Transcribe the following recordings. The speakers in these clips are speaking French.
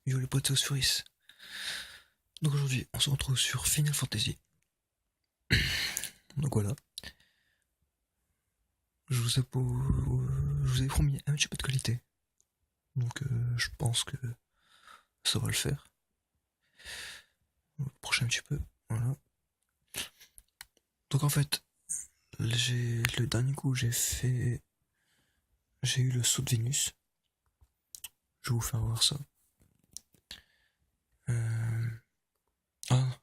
Yo les potes, c'est Osfuris. Donc aujourd'hui, on se retrouve sur Final Fantasy. Donc voilà. Je vous ai promis un petit peu de qualité. Donc je pense que ça va le faire. Le prochain petit peu. Voilà. Donc en fait, le dernier coup j'ai eu le saut de Vénus. Je vais vous faire voir ça. Ah.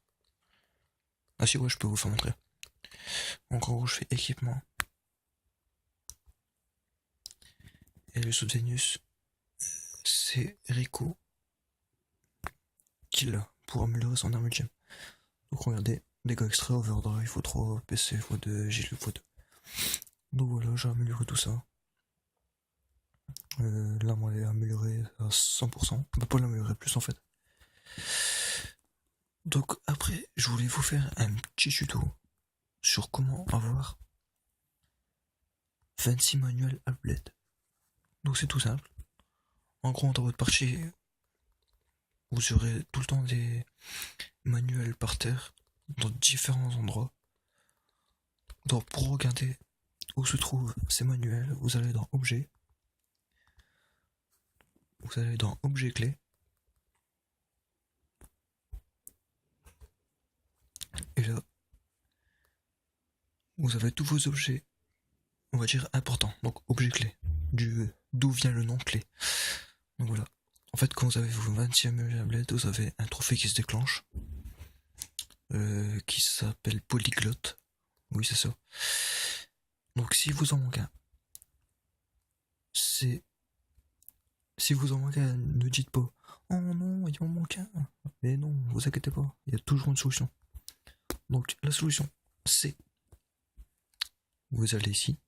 Ah si ouais, je peux vous faire montrer. Donc en gros, je fais équipement. Et le saut de Vénus, c'est Rico qui l'a pour améliorer son arme ultime. Donc regardez, dégâts extra, overdrive x3, PC x2, GL x2. Donc voilà, j'ai amélioré tout ça. Là, moi, elle est améliorée à 100%. On peut pas l'améliorer plus en fait. Donc après, je voulais vous faire un petit tuto sur comment avoir 26 manuels à bled. Donc c'est tout simple. En gros, dans votre partie, vous aurez tout le temps des manuels par terre dans différents endroits. Donc pour regarder où se trouvent ces manuels, vous allez dans Objets. Vous allez dans Objet clé. Et là, vous avez tous vos objets, on va dire importants. Donc objet clé, d'où vient le nom clé. Donc voilà. En fait, quand vous avez vos 20e bled, vous avez un trophée qui se déclenche, qui s'appelle Polyglotte. Oui, c'est ça. Donc si vous en manquez un, si vous en manquez un, ne dites pas oh non, il m'en manque un. Mais non, vous inquiétez pas, il y a toujours une solution. Donc la solution, c'est vous allez ici.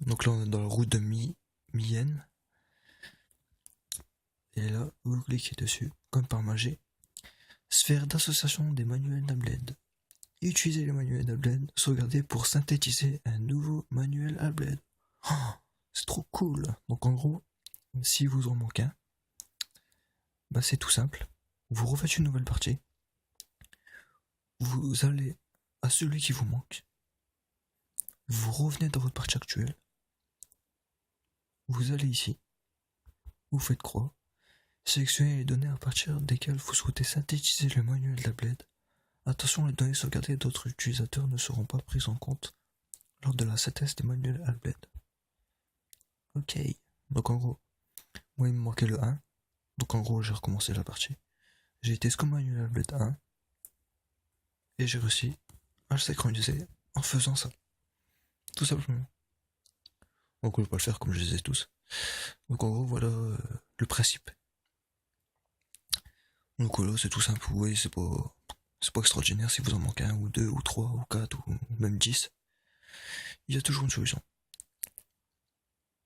Donc là on est dans la route de Mienne. Et là, vous cliquez dessus, comme par magie. Sphère d'association des manuels d'Abled. Utilisez les manuels d'Abled, sauvegardez pour synthétiser un nouveau manuel Abled. Oh, c'est trop cool. Donc en gros, si vous en manquez un, bah c'est tout simple. Vous refaites une nouvelle partie. Vous allez à celui qui vous manque. Vous revenez dans votre partie actuelle. Vous allez ici. Vous faites croix. Sélectionnez les données à partir desquelles vous souhaitez synthétiser le manuel d'Abled. Attention, les données sauvegardées d'autres utilisateurs ne seront pas prises en compte lors de la synthèse des manuels Abled. Ok. Donc en gros, moi il me manquait le 1. Donc en gros, j'ai recommencé la partie. J'ai été comme manuel Abled 1. Et j'ai réussi à le synchroniser en faisant ça. Tout simplement. Donc on ne peut pas le faire comme je les ai tous. Donc en gros, voilà le principe. Donc voilà, c'est tout simple. Vous voyez, c'est pas extraordinaire si vous en manquez un, ou deux, ou trois, ou quatre, ou même 10. Il y a toujours une solution.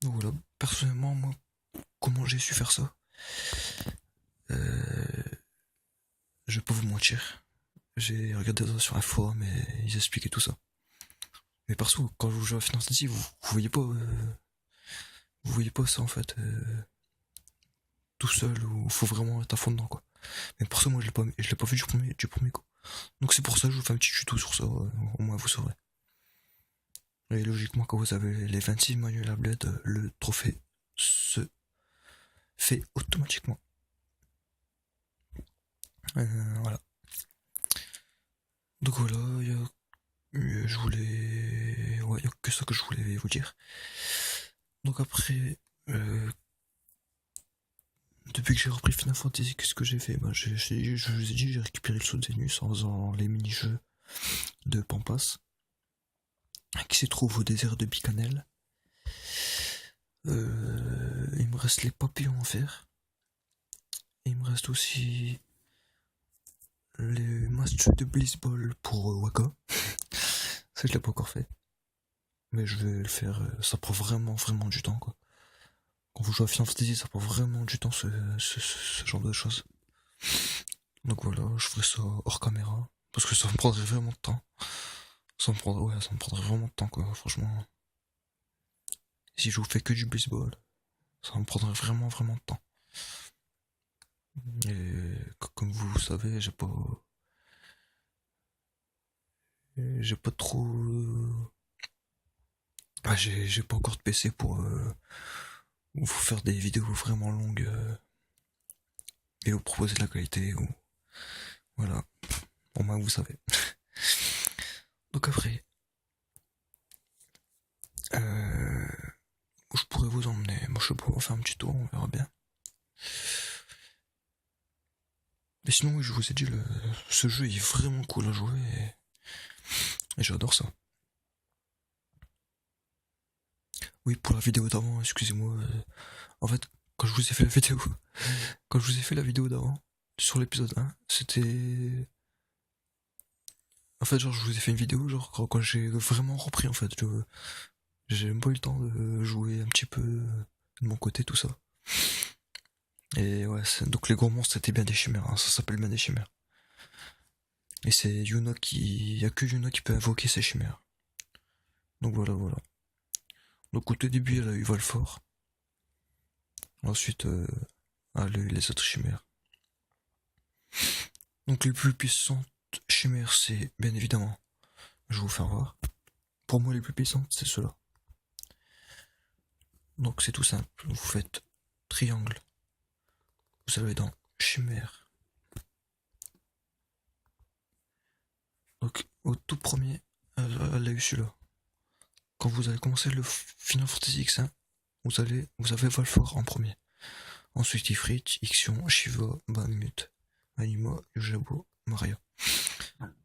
Donc voilà, personnellement, moi, comment j'ai su faire ça, je vais pas vous mentir. J'ai regardé ça sur un forum et ils expliquaient tout ça. Mais perso, quand vous jouez à Final Fantasy, vous voyez pas ça en fait, tout seul, ou faut vraiment être à fond dedans quoi. Mais pour ça, moi je l'ai pas vu du premier coup. Donc c'est pour ça que je vous fais un petit tuto sur ça, au moins vous saurez. Et logiquement, quand vous avez les 26 manuels à bled, le trophée se fait automatiquement. Voilà. Donc voilà, il y a que ça que je voulais vous dire. Donc après, depuis que j'ai repris Final Fantasy, qu'est-ce que j'ai fait? Je vous ai dit, j'ai récupéré le saut de Vénus en faisant les mini-jeux de Pampas, qui se trouve au désert de Bicanel. Il me reste les papillons à faire. Et il me reste aussi les matchs de Blitzball pour Waka. Ça, je l'ai pas encore fait. Mais je vais le faire. Ça prend vraiment du temps, quoi. Quand vous jouez à Final Fantasy, ça prend vraiment du temps, ce genre de choses. Donc voilà, je ferai ça hors caméra. Parce que ça me prendrait vraiment de temps. Ça me prendrait vraiment de temps, quoi, franchement. Si je vous fais que du baseball, ça me prendrait vraiment de temps. Et comme vous savez, j'ai pas trop, j'ai pas encore de PC pour vous faire des vidéos vraiment longues et vous proposer de la qualité ou voilà. Au moins vous savez. Donc après, je pourrais vous emmener. Moi je sais pas, on va faire un petit tour, on verra bien. Mais sinon, oui, je vous ai dit, ce jeu est vraiment cool à jouer et j'adore ça. Oui, pour la vidéo d'avant, excusez-moi. En fait, quand je vous ai fait la vidéo, quand je vous ai fait la vidéo d'avant, sur l'épisode 1, c'était... En fait, genre, je vous ai fait une vidéo, genre, quand j'ai vraiment repris, en fait. J'ai même pas eu le temps de jouer un petit peu de mon côté, tout ça. Et ouais, donc les gros monstres, c'était bien des chimères, hein, ça s'appelle bien des chimères. Et c'est Yuna qui... Y a que Yuna qui peut invoquer ces chimères. Donc voilà, voilà. Donc au tout début, elle a eu Valfort. Ensuite, elle a eu les autres chimères. Donc les plus puissantes chimères, c'est bien évidemment, je vais vous faire voir. Pour moi, les plus puissantes, c'est ceux-là. Donc c'est tout simple. Vous faites triangle. Vous allez dans chimère. Donc au tout premier, elle a eu celui-là. Quand vous allez commencer le Final Fantasy X1, vous avez Valfort en premier. Ensuite Ifrit, Ixion, Shiva, Bahamut, Anima, Yojabo, Maria.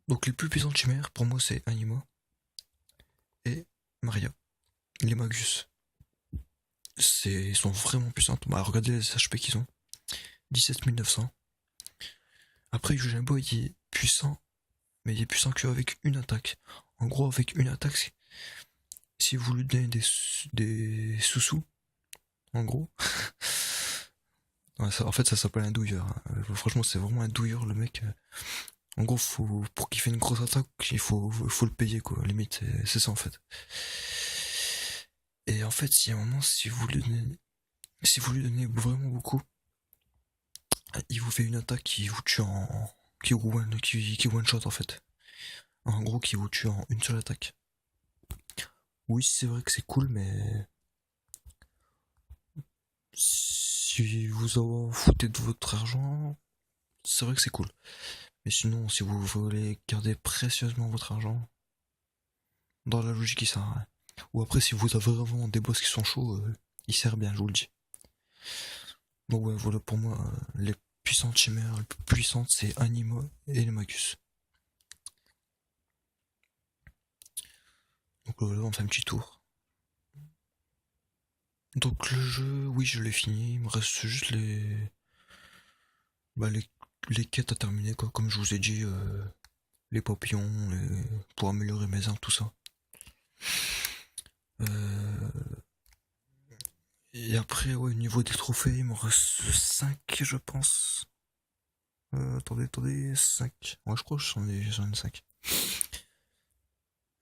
Donc les plus puissantes chimères, pour moi, c'est Anima et Maria. Les Magus. Ils sont vraiment puissants. Bah, regardez les HP qu'ils ont. 17 900. Après, Yojimbo, il est puissant, mais il est puissant qu'avec une attaque. En gros, avec une attaque, si vous lui donnez des sous-sous, en gros, ouais, en fait, ça s'appelle un douilleur. Hein. Franchement, c'est vraiment un douilleur, le mec. En gros, pour qu'il fasse une grosse attaque, il faut le payer, quoi. Limite, c'est ça, en fait. Et en fait, il y a un moment, si vous lui donnez vraiment beaucoup, il vous fait une attaque qui vous tue qui one shot en fait. En gros, qui vous tue en une seule attaque. Oui, c'est vrai que c'est cool, mais si vous en foutez de votre argent, c'est vrai que c'est cool. Mais sinon, si vous voulez garder précieusement votre argent, dans la logique, il sert à rien. Ou après, si vous avez vraiment des boss qui sont chauds, il sert bien, je vous le dis. Donc ouais, voilà pour moi, les puissantes chimères, les plus puissantes, c'est Anima et les Magus. Donc voilà, on fait un petit tour. Donc le jeu, oui, je l'ai fini, il me reste juste bah, les quêtes à terminer, quoi. Comme je vous ai dit, les papillons, pour améliorer mes armes, tout ça. Et après, ouais, au niveau des trophées, il me reste 5, je pense. Attendez, 5. Ouais, je crois que j'en ai 5.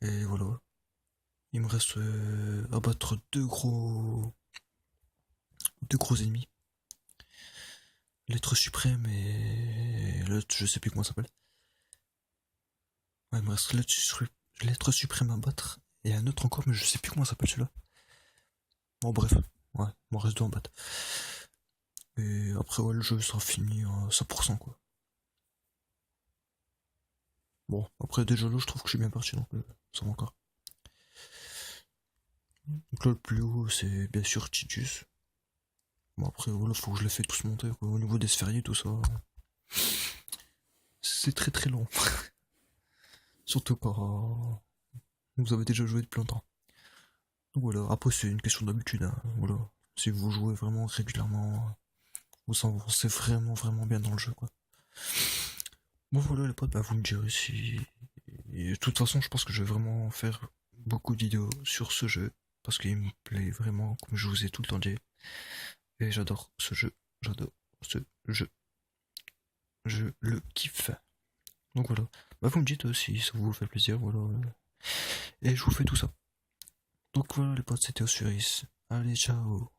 Et voilà. Il me reste à battre deux gros ennemis. L'être suprême et l'autre, je sais plus comment ça s'appelle. Ouais, il me reste l'être suprême à battre et un autre encore, mais je sais plus comment ça s'appelle celui-là. Bon, bref, ouais, il m'en reste deux en battre. Et après, ouais, le jeu sera fini à 100%, quoi. Bon, après, déjà là, je trouve que je suis bien parti, donc ça va encore. Donc là, le plus haut, c'est bien sûr Titus. Bon, après, voilà, faut que je les fasse tous monter, quoi. Au niveau des sphériés, tout ça. C'est très très long. Surtout quand vous avez déjà joué depuis longtemps. Donc voilà, après, c'est une question d'habitude, hein. Voilà. Si vous jouez vraiment régulièrement, vous avancez vraiment vraiment bien dans le jeu, quoi. Bon, voilà, les potes, bah, vous me direz si. Et de toute façon, je pense que je vais vraiment faire beaucoup de vidéos sur ce jeu. Parce qu'il me plaît vraiment, comme je vous ai tout le temps dit. Et j'adore ce jeu. J'adore ce jeu. Je le kiffe. Donc voilà. Bah vous me dites si ça vous fait plaisir, voilà. Et je vous fais tout ça. Donc voilà les potes, c'était Osiris. Allez, ciao.